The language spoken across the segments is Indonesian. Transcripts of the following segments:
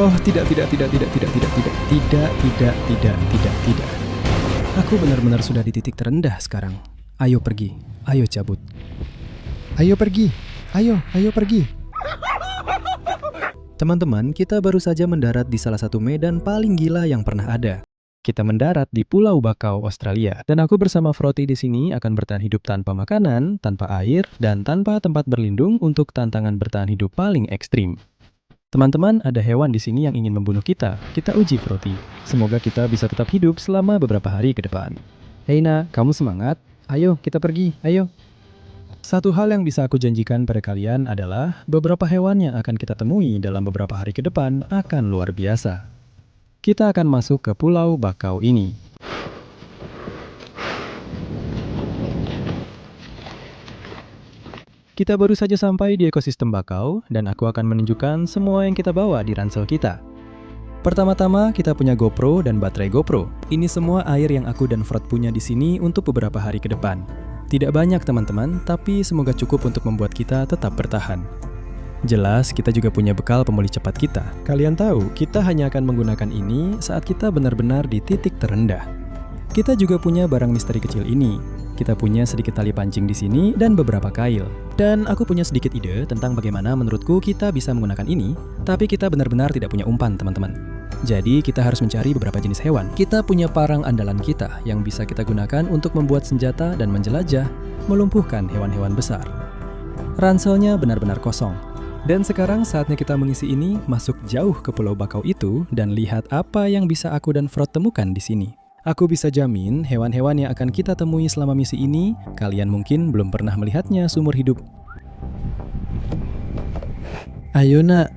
Oh, tidak. Aku benar-benar sudah di titik terendah sekarang. Ayo pergi, ayo cabut. Ayo pergi, ayo pergi. Teman-teman, kita baru saja mendarat di salah satu medan paling gila yang pernah ada. Kita mendarat di Pulau Bakau, Australia. Dan aku bersama Froti di sini akan bertahan hidup tanpa makanan, tanpa air, dan tanpa tempat berlindung untuk tantangan bertahan hidup paling ekstrim. Teman-teman, ada hewan di sini yang ingin membunuh kita. Kita uji, Froti. Semoga kita bisa tetap hidup selama beberapa hari ke depan. Hei Na, kamu semangat? Ayo, kita pergi, ayo. Satu hal yang bisa aku janjikan pada kalian adalah beberapa hewan yang akan kita temui dalam beberapa hari ke depan akan luar biasa. Kita akan masuk ke Pulau Bakau ini. Kita baru saja sampai di ekosistem bakau, dan aku akan menunjukkan semua yang kita bawa di ransel kita. Pertama-tama, kita punya GoPro dan baterai GoPro. Ini semua air yang aku dan Frot punya di sini untuk beberapa hari ke depan. Tidak banyak teman-teman, tapi semoga cukup untuk membuat kita tetap bertahan. Jelas, kita juga punya bekal pemulih cepat kita. Kalian tahu, kita hanya akan menggunakan ini saat kita benar-benar di titik terendah. Kita juga punya barang misteri kecil ini. Kita punya sedikit tali pancing di sini dan beberapa kail. Dan aku punya sedikit ide tentang bagaimana menurutku kita bisa menggunakan ini, tapi kita benar-benar tidak punya umpan, teman-teman. Jadi kita harus mencari beberapa jenis hewan. Kita punya parang andalan kita yang bisa kita gunakan untuk membuat senjata dan menjelajah, melumpuhkan hewan-hewan besar. Ranselnya benar-benar kosong. Dan sekarang saatnya kita mengisi ini, masuk jauh ke Pulau Bakau itu dan lihat apa yang bisa aku dan Frot temukan di sini. Aku bisa jamin hewan-hewan yang akan kita temui selama misi ini, kalian mungkin belum pernah melihatnya seumur hidup. Ayo nak.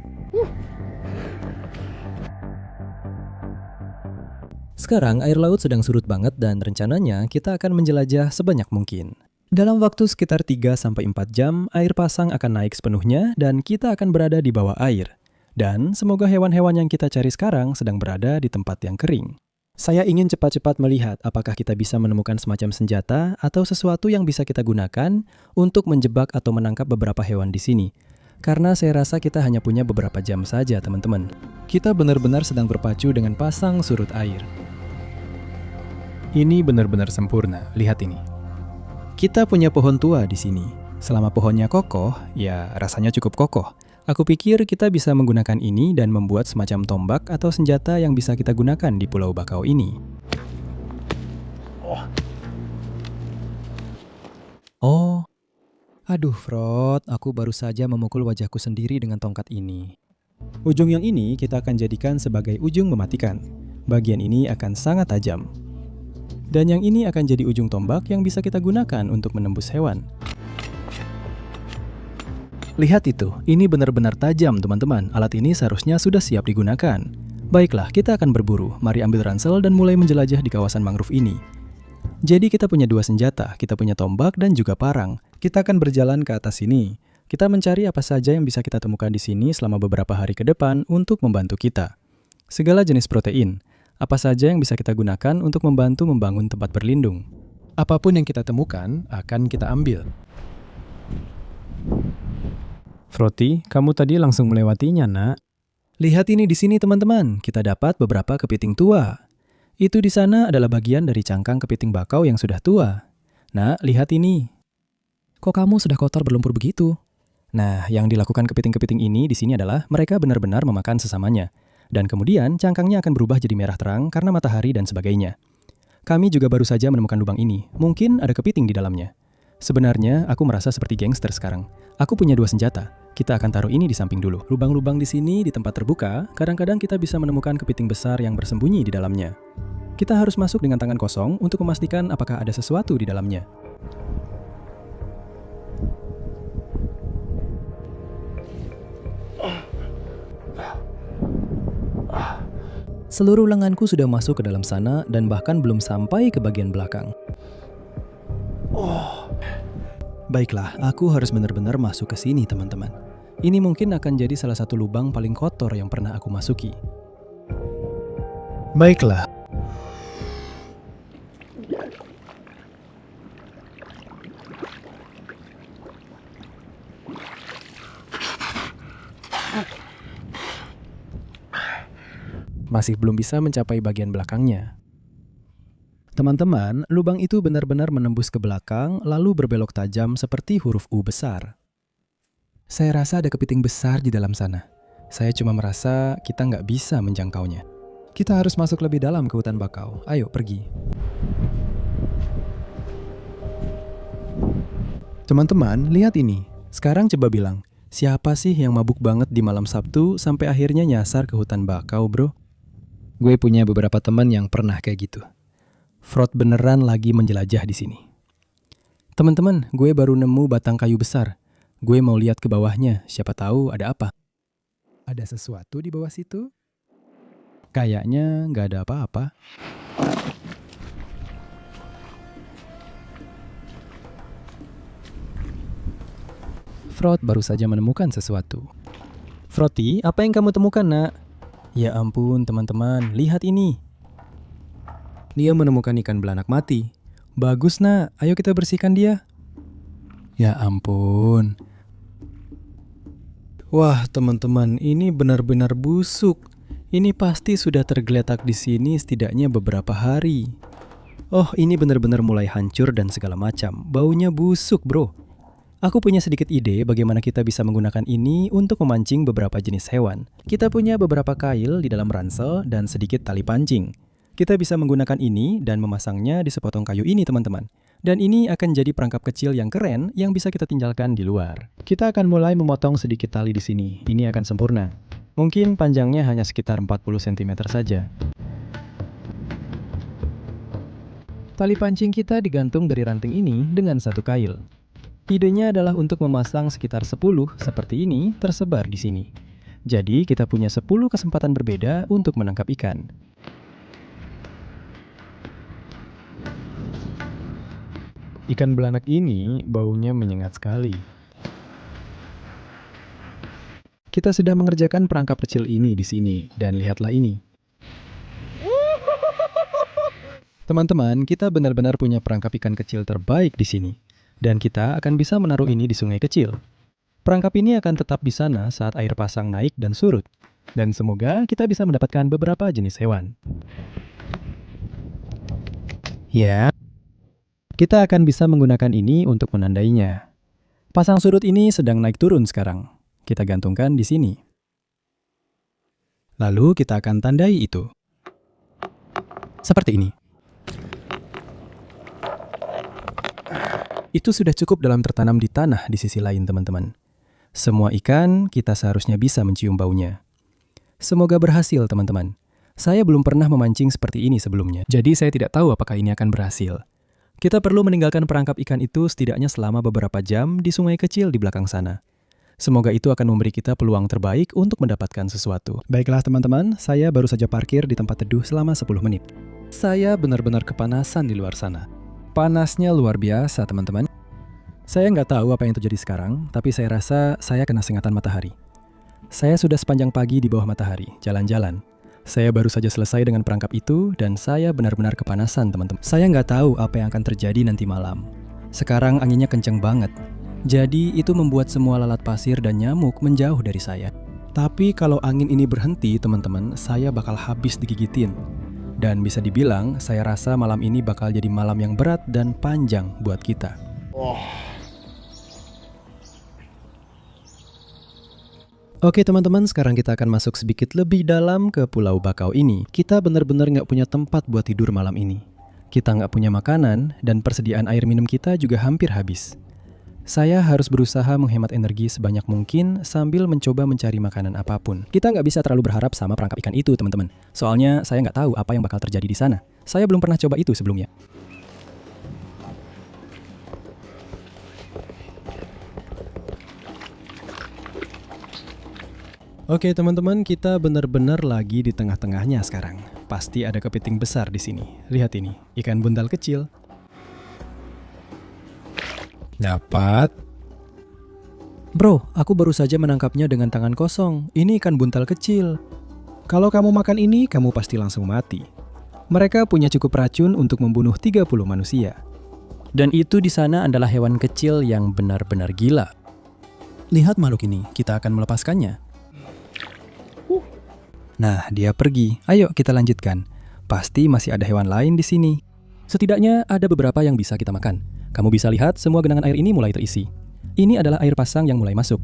Sekarang air laut sedang surut banget dan rencananya kita akan menjelajah sebanyak mungkin. Dalam waktu sekitar 3-4 jam, air pasang akan naik sepenuhnya dan kita akan berada di bawah air. Dan semoga hewan-hewan yang kita cari sekarang sedang berada di tempat yang kering. Saya ingin cepat-cepat melihat apakah kita bisa menemukan semacam senjata atau sesuatu yang bisa kita gunakan untuk menjebak atau menangkap beberapa hewan di sini. Karena saya rasa kita hanya punya beberapa jam saja, teman-teman. Kita benar-benar sedang berpacu dengan pasang surut air. Ini benar-benar sempurna, lihat ini. Kita punya pohon tua di sini. Selama pohonnya kokoh, ya rasanya cukup kokoh. Aku pikir kita bisa menggunakan ini dan membuat semacam tombak atau senjata yang bisa kita gunakan di Pulau Bakau ini. Oh, aduh Frot, aku baru saja memukul wajahku sendiri dengan tongkat ini. Ujung yang ini kita akan jadikan sebagai ujung mematikan. Bagian ini akan sangat tajam. Dan yang ini akan jadi ujung tombak yang bisa kita gunakan untuk menembus hewan. Lihat itu, ini benar-benar tajam teman-teman. Alat ini seharusnya sudah siap digunakan. Baiklah, kita akan berburu. Mari ambil ransel dan mulai menjelajah di kawasan mangrove ini. Jadi kita punya dua senjata, kita punya tombak dan juga parang. Kita akan berjalan ke atas sini. Kita mencari apa saja yang bisa kita temukan di sini selama beberapa hari ke depan untuk membantu kita. Segala jenis protein, apa saja yang bisa kita gunakan untuk membantu membangun tempat berlindung. Apapun yang kita temukan akan kita ambil. Froti, kamu tadi langsung melewatinya, nak. Lihat ini di sini, teman-teman. Kita dapat beberapa kepiting tua. Itu di sana adalah bagian dari cangkang kepiting bakau yang sudah tua. Nah, lihat ini. Kok kamu sudah kotor berlumpur begitu? Nah, yang dilakukan kepiting-kepiting ini di sini adalah mereka benar-benar memakan sesamanya. Dan kemudian cangkangnya akan berubah jadi merah terang karena matahari dan sebagainya. Kami juga baru saja menemukan lubang ini. Mungkin ada kepiting di dalamnya. Sebenarnya, aku merasa seperti gangster sekarang. Aku punya dua senjata. Kita akan taruh ini di samping dulu. Lubang-lubang di sini di tempat terbuka, kadang-kadang kita bisa menemukan kepiting besar yang bersembunyi di dalamnya. Kita harus masuk dengan tangan kosong untuk memastikan apakah ada sesuatu di dalamnya. Seluruh lenganku sudah masuk ke dalam sana dan bahkan belum sampai ke bagian belakang. Baiklah, aku harus benar-benar masuk ke sini, teman-teman. Ini mungkin akan jadi salah satu lubang paling kotor yang pernah aku masuki. Baiklah. Masih belum bisa mencapai bagian belakangnya. Teman-teman, lubang itu benar-benar menembus ke belakang, lalu berbelok tajam seperti huruf U besar. Saya rasa ada kepiting besar di dalam sana. Saya cuma merasa kita nggak bisa menjangkaunya. Kita harus masuk lebih dalam ke hutan bakau. Ayo, pergi. Teman-teman, lihat ini. Sekarang coba bilang, siapa sih yang mabuk banget di malam Sabtu sampai akhirnya nyasar ke hutan bakau, bro? Gue punya beberapa teman yang pernah kayak gitu. Frod beneran lagi menjelajah di sini. Teman-teman, gue baru nemu batang kayu besar. Gue mau lihat ke bawahnya, siapa tahu ada apa. Ada sesuatu di bawah situ? Kayaknya nggak ada apa-apa. Frod baru saja menemukan sesuatu. Froti, apa yang kamu temukan, nak? Ya ampun, teman-teman, lihat ini. Dia menemukan ikan belanak mati. Bagus, nak. Ayo kita bersihkan dia. Ya ampun. Wah, teman-teman, ini benar-benar busuk. Ini pasti sudah tergeletak di sini setidaknya beberapa hari. Oh, ini benar-benar mulai hancur dan segala macam. Baunya busuk, bro. Aku punya sedikit ide bagaimana kita bisa menggunakan ini untuk memancing beberapa jenis hewan. Kita punya beberapa kail di dalam ransel dan sedikit tali pancing. Kita bisa menggunakan ini dan memasangnya di sepotong kayu ini, teman-teman. Dan ini akan jadi perangkap kecil yang keren yang bisa kita tinggalkan di luar. Kita akan mulai memotong sedikit tali di sini. Ini akan sempurna. Mungkin panjangnya hanya sekitar 40 cm saja. Tali pancing kita digantung dari ranting ini dengan satu kail. Idenya adalah untuk memasang sekitar 10 seperti ini tersebar di sini. Jadi kita punya 10 kesempatan berbeda untuk menangkap ikan. Ikan belanak ini baunya menyengat sekali. Kita sudah mengerjakan perangkap kecil ini di sini dan lihatlah ini. Teman-teman, kita benar-benar punya perangkap ikan kecil terbaik di sini. Dan kita akan bisa menaruh ini di sungai kecil. Perangkap ini akan tetap di sana saat air pasang naik dan surut. Dan semoga kita bisa mendapatkan beberapa jenis hewan. Ya, kita akan bisa menggunakan ini untuk menandainya. Pasang surut ini sedang naik turun sekarang. Kita gantungkan di sini. Lalu kita akan tandai itu. Seperti ini. Itu sudah cukup dalam tertanam di tanah di sisi lain, teman-teman. Semua ikan kita seharusnya bisa mencium baunya. Semoga berhasil, teman-teman. Saya belum pernah memancing seperti ini sebelumnya, jadi saya tidak tahu apakah ini akan berhasil. Kita perlu meninggalkan perangkap ikan itu setidaknya selama beberapa jam di sungai kecil di belakang sana. Semoga itu akan memberi kita peluang terbaik untuk mendapatkan sesuatu. Baiklah, teman-teman, saya baru saja parkir di tempat teduh selama 10 menit. Saya benar-benar kepanasan di luar sana. Panasnya luar biasa, teman-teman. Saya nggak tahu apa yang terjadi sekarang, tapi saya rasa saya kena sengatan matahari. Saya sudah sepanjang pagi di bawah matahari, jalan-jalan. Saya baru saja selesai dengan perangkap itu, dan saya benar-benar kepanasan, teman-teman. Saya nggak tahu apa yang akan terjadi nanti malam. Sekarang anginnya kenceng banget. Jadi itu membuat semua lalat pasir dan nyamuk menjauh dari saya. Tapi kalau angin ini berhenti, teman-teman, saya bakal habis digigitin. Dan bisa dibilang, saya rasa malam ini bakal jadi malam yang berat dan panjang buat kita. Oke teman-teman, sekarang kita akan masuk sedikit lebih dalam ke Pulau Bakau ini. Kita benar-benar nggak punya tempat buat tidur malam ini. Kita nggak punya makanan, dan persediaan air minum kita juga hampir habis. Saya harus berusaha menghemat energi sebanyak mungkin sambil mencoba mencari makanan apapun. Kita nggak bisa terlalu berharap sama perangkap ikan itu, teman-teman. Soalnya saya nggak tahu apa yang bakal terjadi di sana. Saya belum pernah coba itu sebelumnya. Oke teman-teman, kita benar-benar lagi di tengah-tengahnya sekarang. Pasti ada kepiting besar di sini. Lihat ini, ikan buntal kecil. Dapat. Bro, aku baru saja menangkapnya dengan tangan kosong. Ini ikan buntal kecil. Kalau kamu makan ini, kamu pasti langsung mati. Mereka punya cukup racun untuk membunuh 30 manusia. Dan itu di sana adalah hewan kecil yang benar-benar gila. Lihat makhluk ini, kita akan melepaskannya. Nah, dia pergi. Ayo kita lanjutkan. Pasti masih ada hewan lain di sini. Setidaknya ada beberapa yang bisa kita makan. Kamu bisa lihat semua genangan air ini mulai terisi. Ini adalah air pasang yang mulai masuk.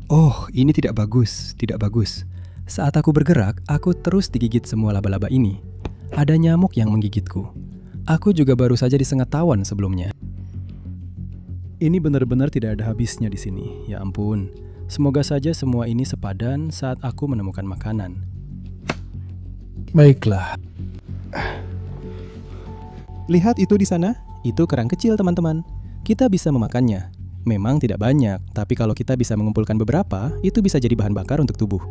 Oh, ini tidak bagus, tidak bagus. Saat aku bergerak, aku terus digigit semua laba-laba ini. Ada nyamuk yang menggigitku. Aku juga baru saja disengat tawon sebelumnya. Ini benar-benar tidak ada habisnya di sini. Ya ampun. Semoga saja semua ini sepadan saat aku menemukan makanan. Baiklah. Lihat itu di sana. Itu kerang kecil, teman-teman. Kita bisa memakannya. Memang tidak banyak, tapi kalau kita bisa mengumpulkan beberapa, itu bisa jadi bahan bakar untuk tubuh.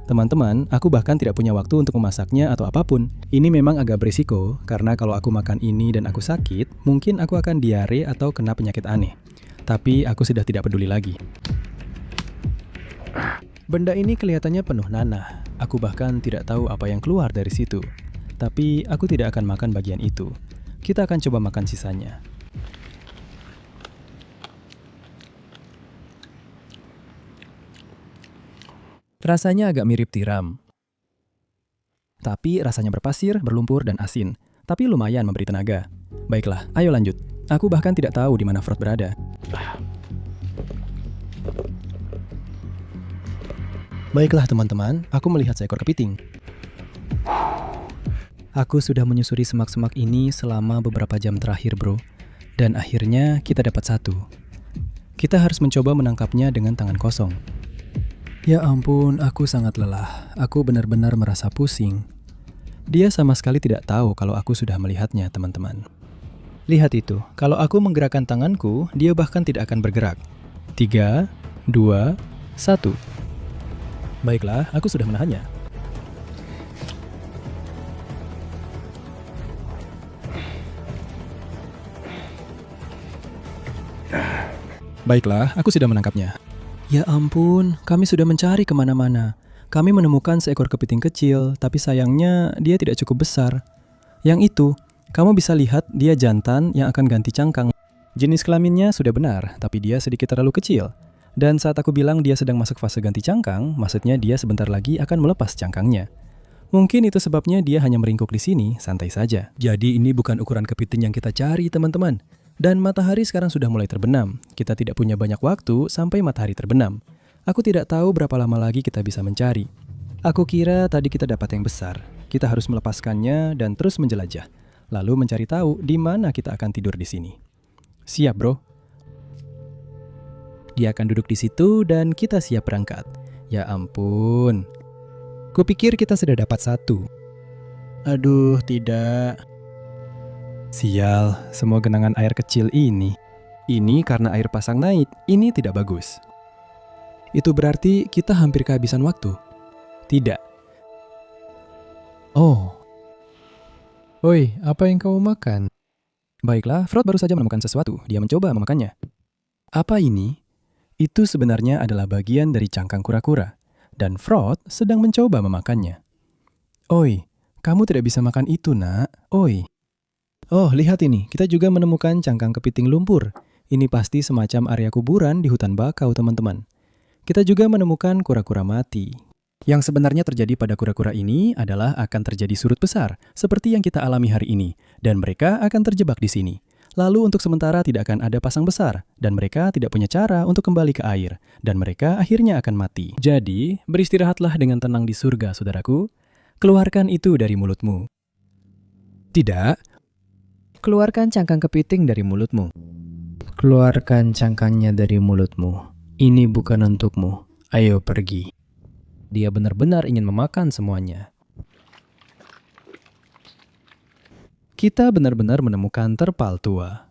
Teman-teman, aku bahkan tidak punya waktu untuk memasaknya atau apapun. Ini memang agak berisiko, karena kalau aku makan ini dan aku sakit, mungkin aku akan diare atau kena penyakit aneh. Tapi aku sudah tidak peduli lagi. Benda ini kelihatannya penuh nanah. Aku bahkan tidak tahu apa yang keluar dari situ. Tapi aku tidak akan makan bagian itu. Kita akan coba makan sisanya. Rasanya agak mirip tiram. Tapi rasanya berpasir, berlumpur, dan asin. Tapi lumayan memberi tenaga. Baiklah, ayo lanjut. Aku bahkan tidak tahu di mana Frot berada. Baiklah teman-teman, aku melihat seekor kepiting. Aku sudah menyusuri semak-semak ini selama beberapa jam terakhir, bro. Dan akhirnya kita dapat satu. Kita harus mencoba menangkapnya dengan tangan kosong. Ya ampun, aku sangat lelah. Aku benar-benar merasa pusing. Dia sama sekali tidak tahu kalau aku sudah melihatnya, teman-teman. Lihat itu, kalau aku menggerakkan tanganku, dia bahkan tidak akan bergerak. 3, 2, 1. Baiklah, aku sudah menahannya. Baiklah, aku sudah menangkapnya. Ya ampun, kami sudah mencari kemana-mana. Kami menemukan seekor kepiting kecil, tapi sayangnya dia tidak cukup besar. Yang itu, kamu bisa lihat dia jantan yang akan ganti cangkang. Jenis kelaminnya sudah benar, tapi dia sedikit terlalu kecil. Dan saat aku bilang dia sedang masuk fase ganti cangkang, maksudnya dia sebentar lagi akan melepas cangkangnya. Mungkin itu sebabnya dia hanya meringkuk di sini, santai saja. Jadi ini bukan ukuran kepiting yang kita cari, teman-teman. Dan matahari sekarang sudah mulai terbenam. Kita tidak punya banyak waktu sampai matahari terbenam. Aku tidak tahu berapa lama lagi kita bisa mencari. Aku kira tadi kita dapat yang besar. Kita harus melepaskannya dan terus menjelajah. Lalu mencari tahu di mana kita akan tidur di sini. Siap, bro. Dia akan duduk di situ dan kita siap berangkat. Ya ampun. Kupikir kita sudah dapat satu. Aduh, tidak. Sial, semua genangan air kecil ini. Ini karena air pasang naik, ini tidak bagus. Itu berarti kita hampir kehabisan waktu. Tidak. Oh. Oi, apa yang kamu makan? Baiklah, Frot baru saja menemukan sesuatu. Dia mencoba memakannya. Apa ini? Itu sebenarnya adalah bagian dari cangkang kura-kura. Dan Frot sedang mencoba memakannya. Oi, kamu tidak bisa makan itu, nak. Oi. Oh, lihat ini. Kita juga menemukan cangkang kepiting lumpur. Ini pasti semacam area kuburan di hutan bakau, teman-teman. Kita juga menemukan kura-kura mati. Yang sebenarnya terjadi pada kura-kura ini adalah akan terjadi surut besar, seperti yang kita alami hari ini, dan mereka akan terjebak di sini. Lalu untuk sementara tidak akan ada pasang besar, dan mereka tidak punya cara untuk kembali ke air, dan mereka akhirnya akan mati. Jadi, beristirahatlah dengan tenang di surga, saudaraku. Keluarkan itu dari mulutmu. Tidak. Keluarkan cangkang kepiting dari mulutmu. Keluarkan cangkangnya dari mulutmu. Ini bukan untukmu. Ayo pergi. Dia benar-benar ingin memakan semuanya. Kita benar-benar menemukan terpal tua.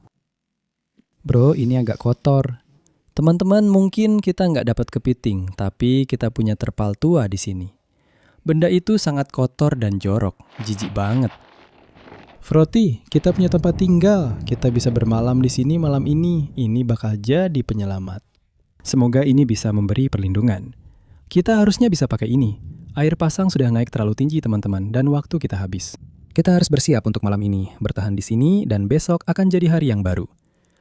Bro, ini agak kotor. Teman-teman, mungkin kita nggak dapat kepiting, tapi kita punya terpal tua di sini. Benda itu sangat kotor dan jorok. Jijik banget. Froti, kita punya tempat tinggal. Kita bisa bermalam di sini malam ini. Ini bakal jadi penyelamat. Semoga ini bisa memberi perlindungan. Kita harusnya bisa pakai ini. Air pasang sudah naik terlalu tinggi, teman-teman, dan waktu kita habis. Kita harus bersiap untuk malam ini, bertahan di sini, dan besok akan jadi hari yang baru.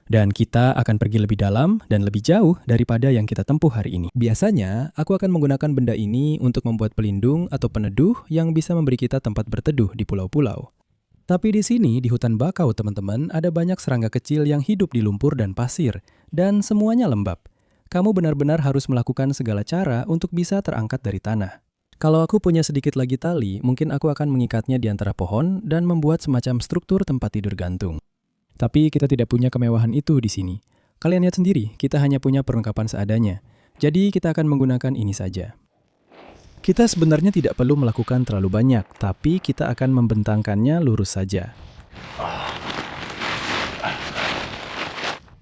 Dan kita akan pergi lebih dalam dan lebih jauh daripada yang kita tempuh hari ini. Biasanya, aku akan menggunakan benda ini untuk membuat pelindung atau peneduh yang bisa memberi kita tempat berteduh di pulau-pulau. Tapi di sini, di hutan bakau teman-teman, ada banyak serangga kecil yang hidup di lumpur dan pasir, dan semuanya lembab. Kamu benar-benar harus melakukan segala cara untuk bisa terangkat dari tanah. Kalau aku punya sedikit lagi tali, mungkin aku akan mengikatnya di antara pohon dan membuat semacam struktur tempat tidur gantung. Tapi kita tidak punya kemewahan itu di sini. Kalian lihat sendiri, kita hanya punya perlengkapan seadanya. Jadi kita akan menggunakan ini saja. Kita sebenarnya tidak perlu melakukan terlalu banyak, tapi kita akan membentangkannya lurus saja.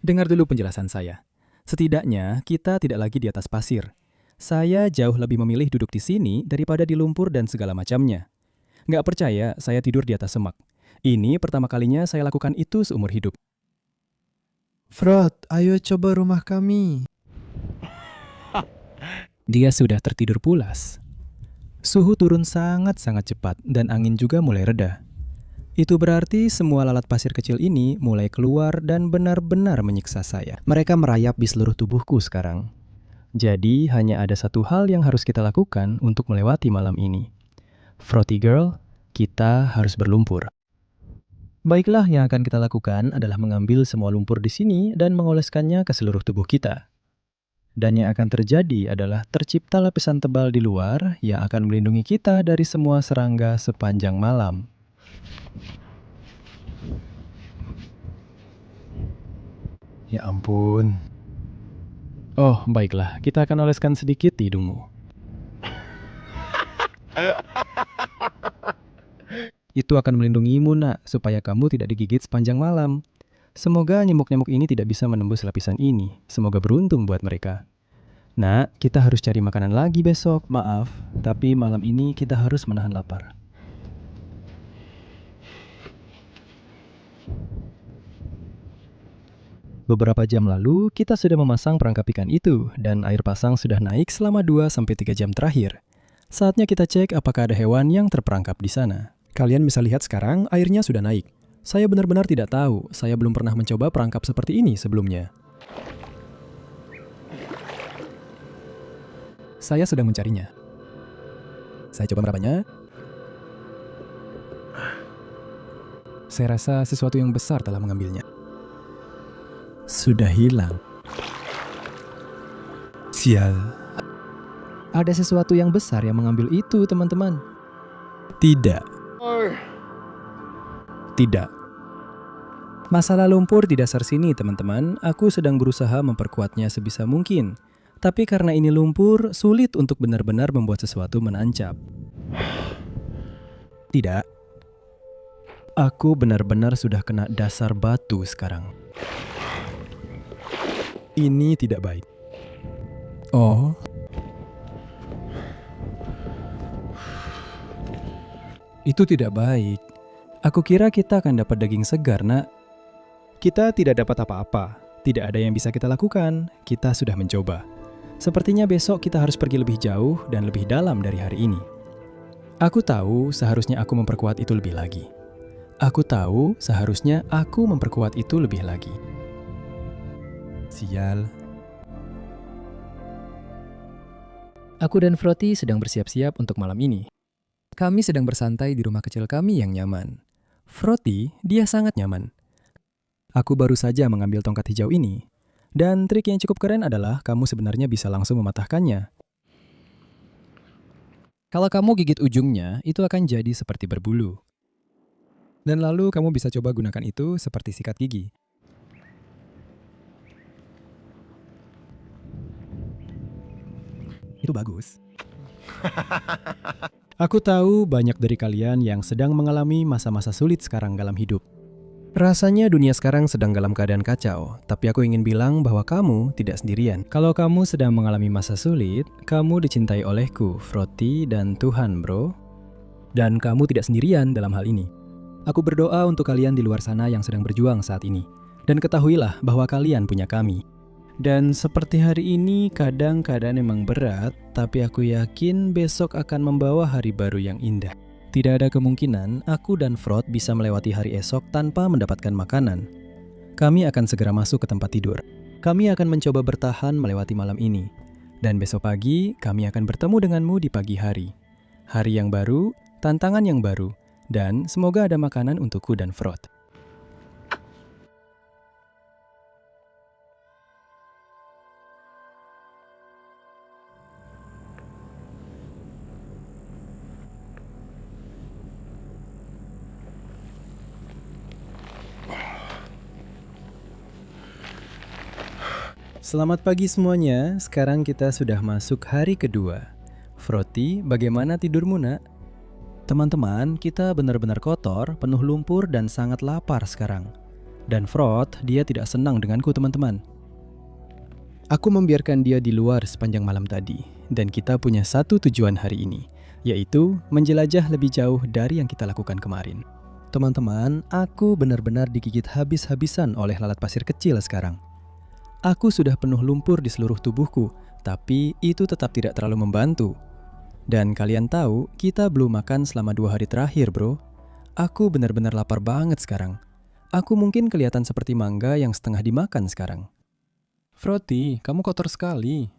Dengar dulu penjelasan saya. Setidaknya, kita tidak lagi di atas pasir. Saya jauh lebih memilih duduk di sini daripada di lumpur dan segala macamnya. Nggak percaya, saya tidur di atas semak. Ini pertama kalinya saya lakukan itu seumur hidup. Frot, ayo coba rumah kami. Dia sudah tertidur pulas. Suhu turun sangat-sangat cepat dan angin juga mulai reda. Itu berarti semua lalat pasir kecil ini mulai keluar dan benar-benar menyiksa saya. Mereka merayap di seluruh tubuhku sekarang. Jadi hanya ada satu hal yang harus kita lakukan untuk melewati malam ini. Frothy Girl, kita harus berlumpur. Baiklah, yang akan kita lakukan adalah mengambil semua lumpur di sini dan mengoleskannya ke seluruh tubuh kita. Dan yang akan terjadi adalah tercipta lapisan tebal di luar yang akan melindungi kita dari semua serangga sepanjang malam. Ya ampun. Oh, baiklah. Kita akan oleskan sedikit di hidungmu. Itu akan melindungimu, nak, supaya kamu tidak digigit sepanjang malam. Semoga nyamuk-nyamuk ini tidak bisa menembus lapisan ini. Semoga beruntung buat mereka. Nak, kita harus cari makanan lagi besok. Maaf, tapi malam ini kita harus menahan lapar. Beberapa jam lalu, kita sudah memasang perangkap ikan itu, dan air pasang sudah naik selama 2-3 jam terakhir. Saatnya kita cek apakah ada hewan yang terperangkap di sana. Kalian bisa lihat sekarang airnya sudah naik. Saya benar-benar tidak tahu, saya belum pernah mencoba perangkap seperti ini sebelumnya. Saya sedang mencarinya. Saya coba merabanya. Saya rasa sesuatu yang besar telah mengambilnya. Sudah hilang. Sial. Ada sesuatu yang besar yang mengambil itu, teman-teman. Tidak. Tidak. Masalah lumpur di dasar sini, teman-teman. Aku sedang berusaha memperkuatnya sebisa mungkin. Tapi karena ini lumpur, sulit untuk benar-benar membuat sesuatu menancap. Tidak. Aku benar-benar sudah kena dasar batu sekarang. Ini tidak baik. Oh. Itu tidak baik. Aku kira kita akan dapat daging segar, nak. Kita tidak dapat apa-apa. Tidak ada yang bisa kita lakukan. Kita sudah mencoba. Sepertinya besok kita harus pergi lebih jauh dan lebih dalam dari hari ini. Aku tahu seharusnya aku memperkuat itu lebih lagi. Aku tahu seharusnya aku memperkuat itu lebih lagi. Sial. Aku dan Frothy sedang bersiap-siap untuk malam ini. Kami sedang bersantai di rumah kecil kami yang nyaman. Frothy, dia sangat nyaman. Aku baru saja mengambil tongkat hijau ini. Dan trik yang cukup keren adalah kamu sebenarnya bisa langsung mematahkannya. Kalau kamu gigit ujungnya, itu akan jadi seperti berbulu. Dan lalu kamu bisa coba gunakan itu seperti sikat gigi. Itu bagus. Aku tahu banyak dari kalian yang sedang mengalami masa-masa sulit sekarang dalam hidup. Rasanya dunia sekarang sedang dalam keadaan kacau, tapi aku ingin bilang bahwa kamu tidak sendirian. Kalau kamu sedang mengalami masa sulit, kamu dicintai olehku, Frothy, dan Tuhan, bro. Dan kamu tidak sendirian dalam hal ini. Aku berdoa untuk kalian di luar sana yang sedang berjuang saat ini. Dan ketahuilah bahwa kalian punya kami. Dan seperti hari ini, kadang keadaan memang berat, tapi aku yakin besok akan membawa hari baru yang indah. Tidak ada kemungkinan aku dan Frot bisa melewati hari esok tanpa mendapatkan makanan. kami akan segera masuk ke tempat tidur. Kami akan mencoba bertahan melewati malam ini. Dan besok pagi, kami akan bertemu denganmu di pagi hari. Hari yang baru, tantangan yang baru, dan semoga ada makanan untukku dan Frot. Selamat pagi semuanya, sekarang kita sudah masuk hari kedua. Froti, bagaimana tidurmu nak? Teman-teman, kita benar-benar kotor, penuh lumpur dan sangat lapar sekarang. Dan Frot, dia tidak senang denganku teman-teman. Aku membiarkan dia di luar sepanjang malam tadi, dan kita punya satu tujuan hari ini, yaitu menjelajah lebih jauh dari yang kita lakukan kemarin. Teman-teman, aku benar-benar digigit habis-habisan oleh lalat pasir kecil sekarang. Aku sudah penuh lumpur di seluruh tubuhku, tapi itu tetap tidak terlalu membantu. Dan kalian tahu, kita belum makan selama 2 hari terakhir, bro. Aku benar-benar lapar banget sekarang. Aku mungkin kelihatan seperti mangga yang setengah dimakan sekarang. Froti, kamu kotor sekali.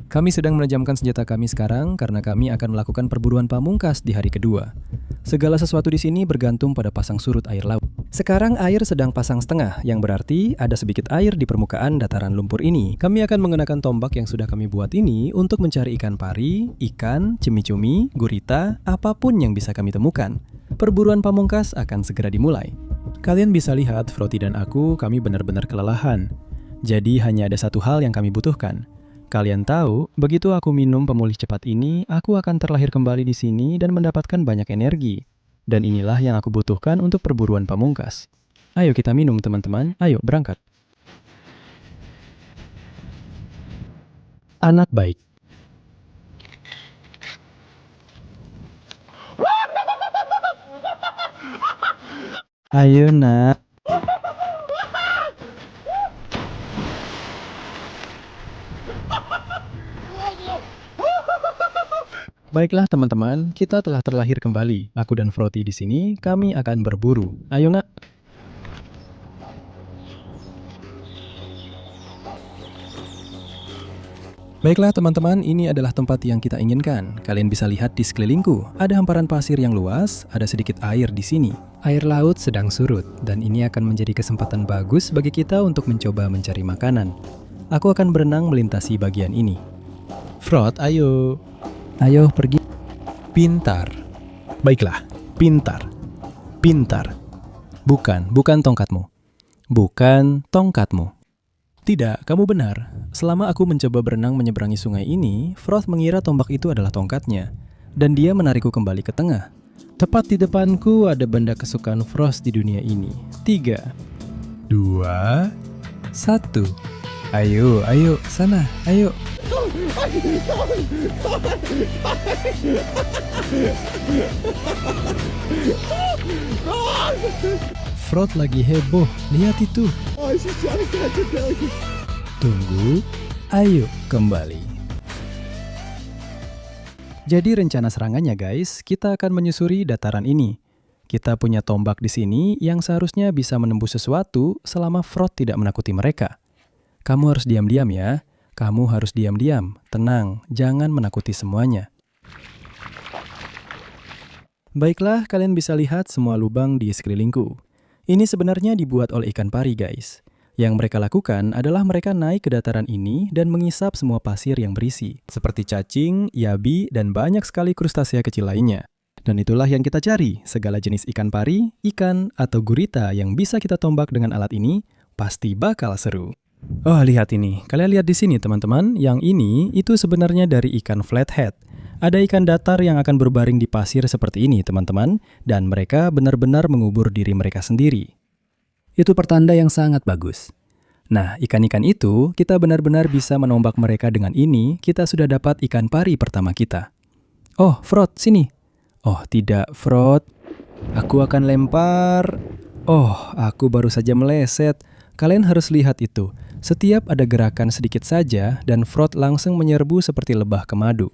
Kami sedang menejamkan senjata kami sekarang karena kami akan melakukan perburuan pamungkas di hari kedua. Segala sesuatu di sini bergantung pada pasang surut air laut. Sekarang air sedang pasang setengah, yang berarti ada sedikit air di permukaan dataran lumpur ini. Kami akan menggunakan tombak yang sudah kami buat ini untuk mencari ikan pari, ikan, cumi-cumi, gurita, apapun yang bisa kami temukan. Perburuan pamungkas akan segera dimulai. Kalian bisa lihat Froti dan aku, kami benar-benar kelelahan. Jadi hanya ada satu hal yang kami butuhkan. Kalian tahu, begitu aku minum pemulih cepat ini, aku akan terlahir kembali di sini dan mendapatkan banyak energi. Dan inilah yang aku butuhkan untuk perburuan pamungkas. Ayo kita minum teman-teman, ayo berangkat. Anak baik. Ayo nak. Baiklah teman-teman, kita telah terlahir kembali. Aku dan Froti di sini, kami akan berburu. Ayo nak. Baiklah teman-teman, ini adalah tempat yang kita inginkan. Kalian bisa lihat di sekelilingku, ada hamparan pasir yang luas, ada sedikit air di sini. Air laut sedang surut, dan ini akan menjadi kesempatan bagus bagi kita untuk mencoba mencari makanan. Aku akan berenang melintasi bagian ini. Frot, ayo. Ayo pergi. Pintar. Baiklah, pintar. Pintar. Bukan tongkatmu. Bukan tongkatmu. Tidak, kamu benar. Selama aku mencoba berenang menyeberangi sungai ini, Froth mengira tombak itu adalah tongkatnya. Dan dia menarikku kembali ke tengah. Tepat di depanku ada benda kesukaan Frost di dunia ini. 3, 2, 1. Ayo, sana, ayo. Frot lagi heboh, lihat itu. Tunggu, ayo kembali. Jadi rencana serangannya guys, kita akan menyusuri dataran ini. Kita punya tombak di sini yang seharusnya bisa menembus sesuatu selama Frot tidak menakuti mereka. Kamu harus diam-diam ya. Kamu harus diam-diam, tenang, jangan menakuti semuanya. Baiklah, kalian bisa lihat semua lubang di sekelilingku. Ini sebenarnya dibuat oleh ikan pari, guys. Yang mereka lakukan adalah mereka naik ke dataran ini dan mengisap semua pasir yang berisi, seperti cacing, yabi, dan banyak sekali krustasea kecil lainnya. Dan itulah yang kita cari, segala jenis ikan pari, ikan, atau gurita yang bisa kita tombak dengan alat ini, pasti bakal seru. Oh, lihat ini. Kalian lihat di sini, teman-teman. Yang ini, itu sebenarnya dari ikan flathead. Ada ikan datar yang akan berbaring di pasir seperti ini, teman-teman. Dan mereka benar-benar mengubur diri mereka sendiri. Itu pertanda yang sangat bagus. Nah, ikan-ikan itu, kita benar-benar bisa menombak mereka dengan ini. Kita sudah dapat ikan pari pertama kita. Oh, Frot, sini. Oh, tidak, Frot. Aku akan lempar. Oh, aku baru saja meleset. Kalian harus lihat itu. Setiap ada gerakan sedikit saja, dan Frot langsung menyerbu seperti lebah ke madu.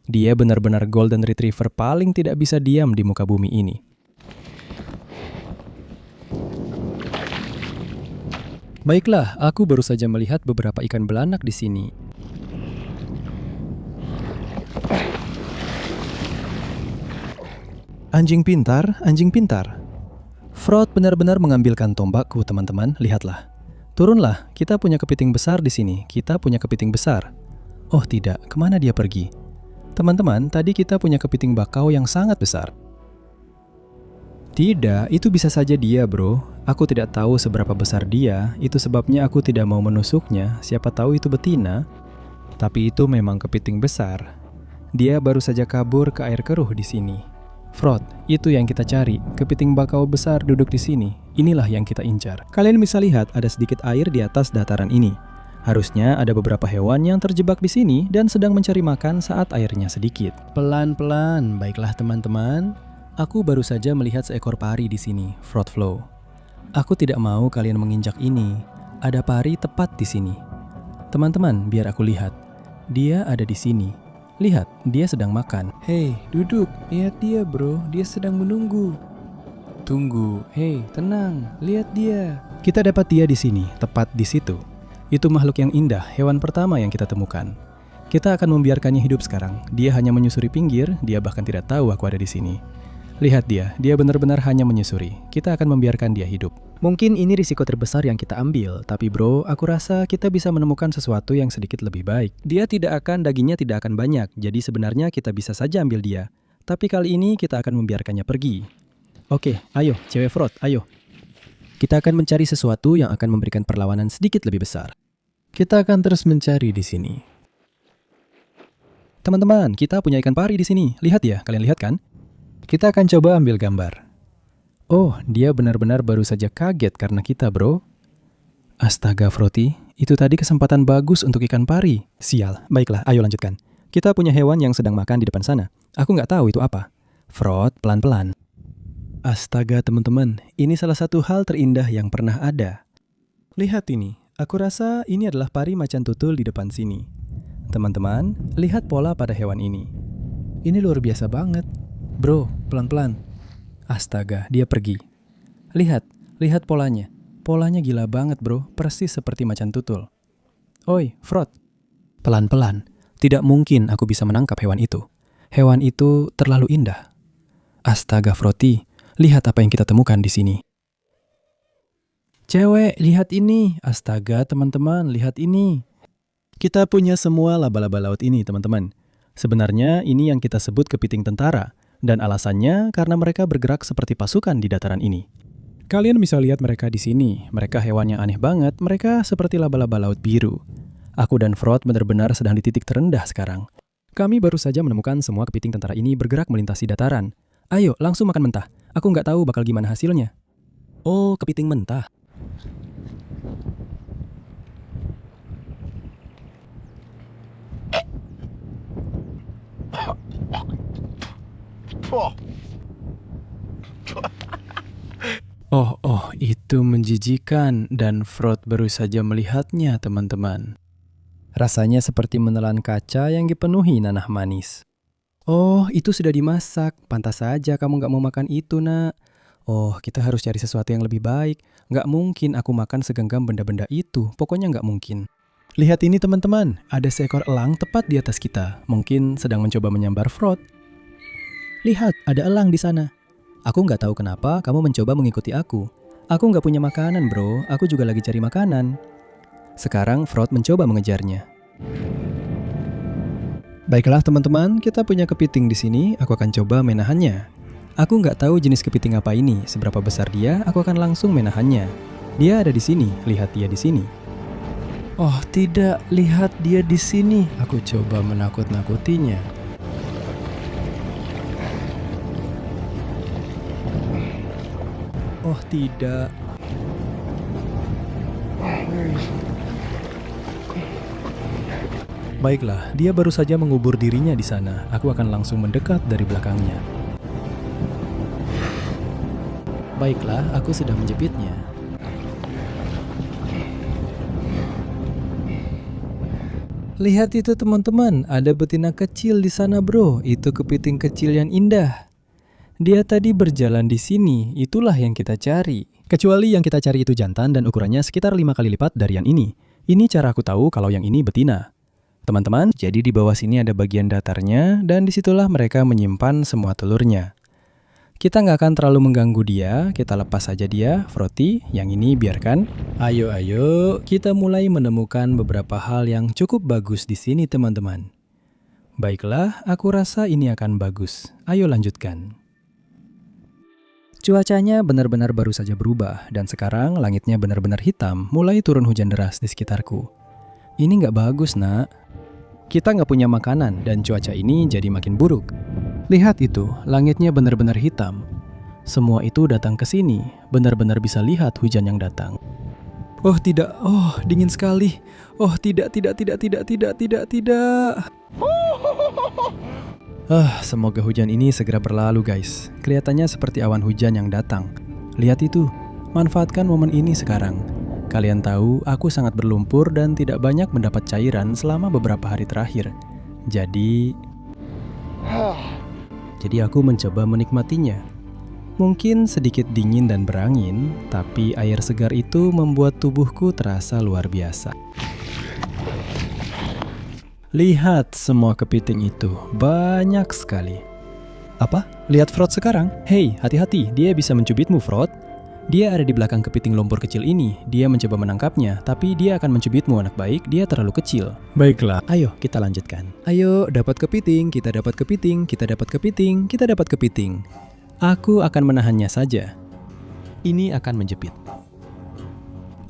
Dia benar-benar golden retriever paling tidak bisa diam di muka bumi ini. Baiklah, aku baru saja melihat beberapa ikan belanak di sini. Anjing pintar, anjing pintar. Frot benar-benar mengambilkan tombakku, teman-teman. Lihatlah. Turunlah, kita punya kepiting besar di sini. Kita punya kepiting besar. Oh tidak, kemana dia pergi? Teman-teman, tadi kita punya kepiting bakau yang sangat besar. Tidak, itu bisa saja dia, bro. Aku tidak tahu seberapa besar dia. Itu sebabnya aku tidak mau menusuknya. Siapa tahu itu betina. Tapi itu memang kepiting besar. Dia baru saja kabur ke air keruh di sini. Frot, itu yang kita cari. Kepiting bakau besar duduk di sini. Inilah yang kita incar. Kalian bisa lihat ada sedikit air di atas dataran ini. Harusnya ada beberapa hewan yang terjebak di sini dan sedang mencari makan saat airnya sedikit. Pelan-pelan, baiklah teman-teman. Aku baru saja melihat seekor pari di sini, Frot Flow. Aku tidak mau kalian menginjak ini. Ada pari tepat di sini. Teman-teman, biar aku lihat. Dia ada di sini. Lihat, dia sedang makan. Hei, duduk. Lihat dia, bro. Dia sedang menunggu. Tunggu, hei, tenang. Lihat dia. Kita dapat dia di sini, tepat di situ. Itu makhluk yang indah, hewan pertama yang kita temukan. Kita akan membiarkannya hidup sekarang. Dia hanya menyusuri pinggir, dia bahkan tidak tahu aku ada di sini. Lihat dia benar-benar hanya menyusuri. Kita akan membiarkan dia hidup. Mungkin ini risiko terbesar yang kita ambil, tapi bro, aku rasa kita bisa menemukan sesuatu yang sedikit lebih baik. Dagingnya tidak akan banyak, jadi sebenarnya kita bisa saja ambil dia. Tapi kali ini kita akan membiarkannya pergi. Oke, ayo, cewek Frot, ayo. Kita akan mencari sesuatu yang akan memberikan perlawanan sedikit lebih besar. Kita akan terus mencari di sini. Teman-teman, kita punya ikan pari di sini. Lihat ya, kalian lihat kan? Kita akan coba ambil gambar. Oh, dia benar-benar baru saja kaget karena kita, bro. Astaga, Froti, itu tadi kesempatan bagus untuk ikan pari. Sial, baiklah, ayo lanjutkan. Kita punya hewan yang sedang makan di depan sana. Aku nggak tahu itu apa. Frot, pelan-pelan. Astaga, teman-teman, ini salah satu hal terindah yang pernah ada. Lihat ini, aku rasa ini adalah pari macan tutul di depan sini. Teman-teman, lihat pola pada hewan ini. Ini luar biasa banget. Bro, pelan-pelan. Astaga, dia pergi. Lihat polanya. Polanya gila banget, bro. Persis seperti macan tutul. Oi, Frot. Pelan-pelan. Tidak mungkin aku bisa menangkap hewan itu. Hewan itu terlalu indah. Astaga, Froti. Lihat apa yang kita temukan di sini. Cewek, lihat ini. Astaga, teman-teman, lihat ini. Kita punya semua laba-laba laut ini, teman-teman. Sebenarnya ini yang kita sebut kepiting tentara. Dan alasannya karena mereka bergerak seperti pasukan di dataran ini. Kalian bisa lihat mereka di sini. Mereka hewan yang aneh banget. Mereka seperti laba-laba laut biru. Aku dan Frot benar-benar sedang di titik terendah sekarang. Kami baru saja menemukan semua kepiting tentara ini bergerak melintasi dataran. Ayo, langsung makan mentah. Aku nggak tahu bakal gimana hasilnya. Oh, kepiting mentah. Oh, itu menjijikan dan Frot baru saja melihatnya, teman-teman. Rasanya seperti menelan kaca yang dipenuhi nanah manis. Oh, itu sudah dimasak. Pantas saja kamu nggak mau makan itu, nak. Oh, kita harus cari sesuatu yang lebih baik. Nggak mungkin aku makan segenggam benda-benda itu. Pokoknya nggak mungkin. Lihat ini, teman-teman. Ada seekor elang tepat di atas kita. Mungkin sedang mencoba menyambar Frot. Lihat, ada elang di sana. Aku nggak tahu kenapa kamu mencoba mengikuti aku. Aku nggak punya makanan, bro. Aku juga lagi cari makanan. Sekarang Frot mencoba mengejarnya. Baiklah teman-teman, kita punya kepiting di sini. Aku akan coba menahannya. Aku nggak tahu jenis kepiting apa ini. Seberapa besar dia, aku akan langsung menahannya. Dia ada di sini. Lihat dia di sini. Oh tidak, lihat dia di sini. Aku coba menakut-nakutinya. Oh tidak. Baiklah, dia baru saja mengubur dirinya di sana. Aku akan langsung mendekat dari belakangnya. Baiklah, aku sudah menjepitnya. Lihat itu teman-teman, ada betina kecil di sana, bro. Itu kepiting kecil yang indah. Dia tadi berjalan di sini, itulah yang kita cari. Kecuali yang kita cari itu jantan dan ukurannya sekitar 5 kali lipat dari yang ini. Ini cara aku tahu kalau yang ini betina. Teman-teman, jadi di bawah sini ada bagian datarnya dan disitulah mereka menyimpan semua telurnya. Kita nggak akan terlalu mengganggu dia, kita lepas saja dia, Froti, yang ini biarkan. Ayo, kita mulai menemukan beberapa hal yang cukup bagus di sini teman-teman. Baiklah, aku rasa ini akan bagus. Ayo lanjutkan. Cuacanya benar-benar baru saja berubah, dan sekarang langitnya benar-benar hitam, mulai turun hujan deras di sekitarku. Ini nggak bagus, nak. Kita nggak punya makanan, dan cuaca ini jadi makin buruk. Lihat itu, langitnya benar-benar hitam. Semua itu datang ke sini, benar-benar bisa lihat hujan yang datang. Oh tidak, oh dingin sekali. Oh tidak. Semoga hujan ini segera berlalu guys. Kelihatannya seperti awan hujan yang datang. Lihat itu, manfaatkan momen ini sekarang. Kalian tahu, aku sangat berlumpur dan tidak banyak mendapat cairan selama beberapa hari terakhir. Jadi aku mencoba menikmatinya. Mungkin sedikit dingin dan berangin, tapi air segar itu membuat tubuhku terasa luar biasa. Lihat semua kepiting itu, banyak sekali. Apa? Lihat Frot sekarang? Hei, hati-hati, dia bisa mencubitmu, Frot. Dia ada di belakang kepiting lumpur kecil ini. Dia mencoba menangkapnya, tapi dia akan mencubitmu, anak baik. Dia terlalu kecil. Baiklah, ayo kita lanjutkan. Ayo, dapat kepiting, kita dapat kepiting, kita dapat kepiting, kita dapat kepiting. Aku akan menahannya saja. Ini akan menjepit.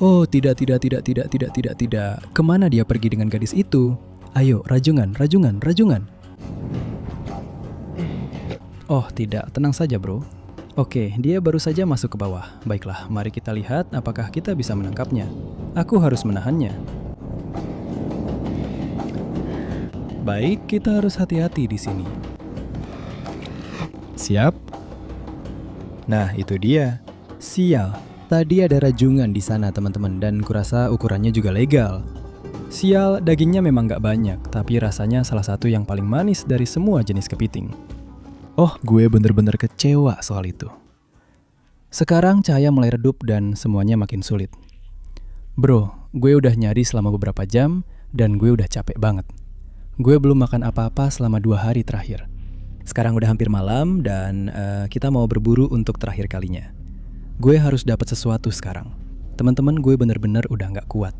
Oh, tidak. Kemana dia pergi dengan gadis itu? Ayo, rajungan. Oh tidak, tenang saja bro. Oke, dia baru saja masuk ke bawah. Baiklah, mari kita lihat apakah kita bisa menangkapnya. Aku harus menahannya. Baik, kita harus hati-hati di sini. Siap? Nah, itu dia. Sial, tadi ada rajungan di sana teman-teman dan kurasa ukurannya juga legal. Sial, dagingnya memang gak banyak, tapi rasanya salah satu yang paling manis dari semua jenis kepiting. Oh, gue bener-bener kecewa soal itu. Sekarang cahaya mulai redup dan semuanya makin sulit. Bro, gue udah nyari selama beberapa jam dan gue udah capek banget. Gue belum makan apa-apa selama 2 hari terakhir. Sekarang udah hampir malam dan kita mau berburu untuk terakhir kalinya. Gue harus dapat sesuatu sekarang. Teman-teman, gue bener-bener udah gak kuat.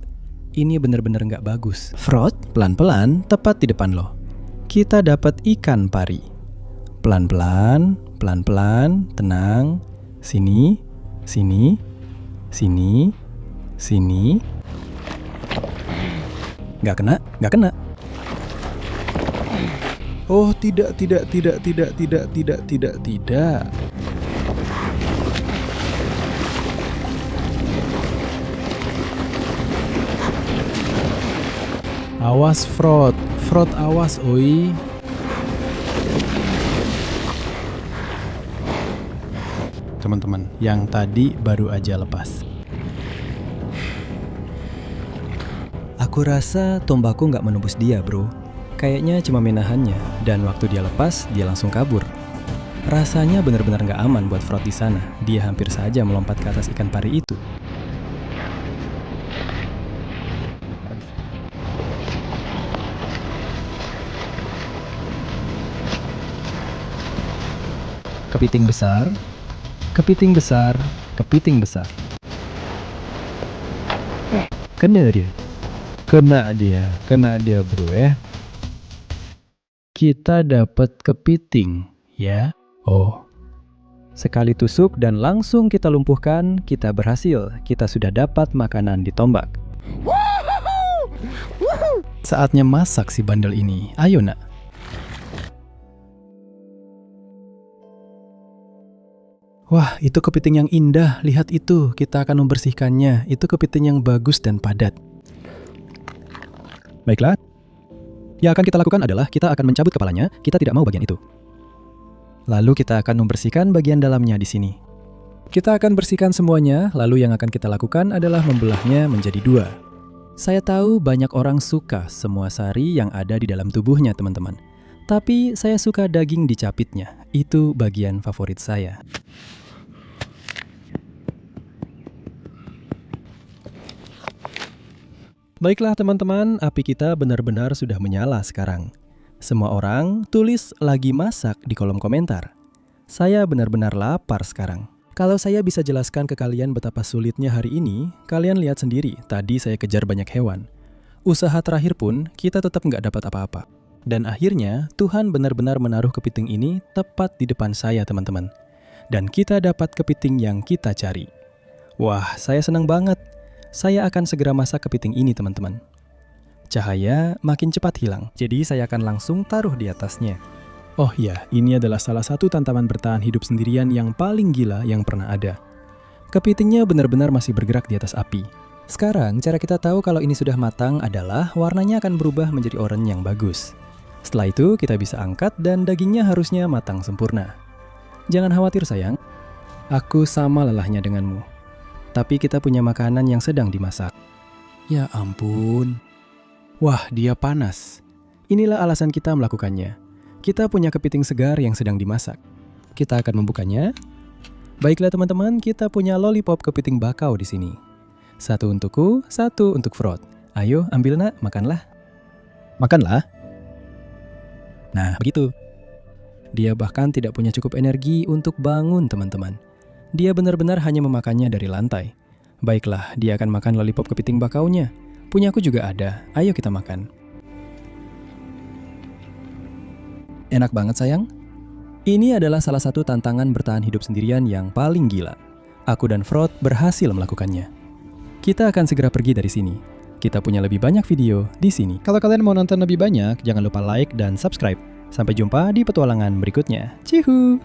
Ini bener-bener gak bagus. Frot, pelan-pelan, tepat di depan lo. Kita dapat ikan pari. Pelan-pelan, tenang. Sini. Gak kena. Oh, tidak. Awas Frot awas oi. Teman-teman, yang tadi baru aja lepas. Aku rasa tombakku nggak menembus dia bro. Kayaknya cuma menahannya, dan waktu dia lepas, dia langsung kabur. Rasanya benar-benar nggak aman buat Frot di sana. Dia hampir saja melompat ke atas ikan pari itu. Kepiting besar. Kena dia bro ya. Kita dapat kepiting ya. Oh. Sekali tusuk dan langsung kita lumpuhkan, kita berhasil. Kita sudah dapat makanan di tombak. Saatnya masak si bandel ini. Ayo nak. Wah, itu kepiting yang indah. Lihat itu, kita akan membersihkannya. Itu kepiting yang bagus dan padat. Baiklah. Yang akan kita lakukan adalah kita akan mencabut kepalanya. Kita tidak mau bagian itu. Lalu kita akan membersihkan bagian dalamnya di sini. Kita akan bersihkan semuanya, lalu yang akan kita lakukan adalah membelahnya menjadi 2. Saya tahu banyak orang suka semua sari yang ada di dalam tubuhnya, teman-teman. Tapi saya suka daging dicapitnya. Itu bagian favorit saya. Baiklah teman-teman, api kita benar-benar sudah menyala sekarang. Semua orang tulis lagi masak di kolom komentar. Saya benar-benar lapar sekarang. Kalau saya bisa jelaskan ke kalian betapa sulitnya hari ini, kalian lihat sendiri, tadi saya kejar banyak hewan. Usaha terakhir pun, kita tetap nggak dapat apa-apa. Dan akhirnya, Tuhan benar-benar menaruh kepiting ini tepat di depan saya teman-teman. Dan kita dapat kepiting yang kita cari. Wah, saya senang banget. Saya akan segera masak kepiting ini teman-teman. Cahaya makin cepat hilang, jadi saya akan langsung taruh di atasnya. Oh iya, ini adalah salah satu tantangan bertahan hidup sendirian yang paling gila yang pernah ada. Kepitingnya benar-benar masih bergerak di atas api. Sekarang, cara kita tahu kalau ini sudah matang adalah warnanya akan berubah menjadi oranye yang bagus. Setelah itu, kita bisa angkat dan dagingnya harusnya matang sempurna. Jangan khawatir sayang, aku sama lelahnya denganmu. Tapi kita punya makanan yang sedang dimasak. Ya ampun. Wah, dia panas. Inilah alasan kita melakukannya. Kita punya kepiting segar yang sedang dimasak. Kita akan membukanya. Baiklah teman-teman, kita punya lollipop kepiting bakau di sini. Satu untukku, satu untuk Frod. Ayo, ambil nak, makanlah. Makanlah. Nah, begitu. Dia bahkan tidak punya cukup energi untuk bangun teman-teman. Dia benar-benar hanya memakannya dari lantai. Baiklah, dia akan makan lollipop kepiting bakaunya. Punyaku juga ada, ayo kita makan. Enak banget sayang. Ini adalah salah satu tantangan bertahan hidup sendirian yang paling gila. Aku dan Frod berhasil melakukannya. Kita akan segera pergi dari sini. Kita punya lebih banyak video di sini. Kalau kalian mau nonton lebih banyak, jangan lupa like dan subscribe. Sampai jumpa di petualangan berikutnya. Cihu!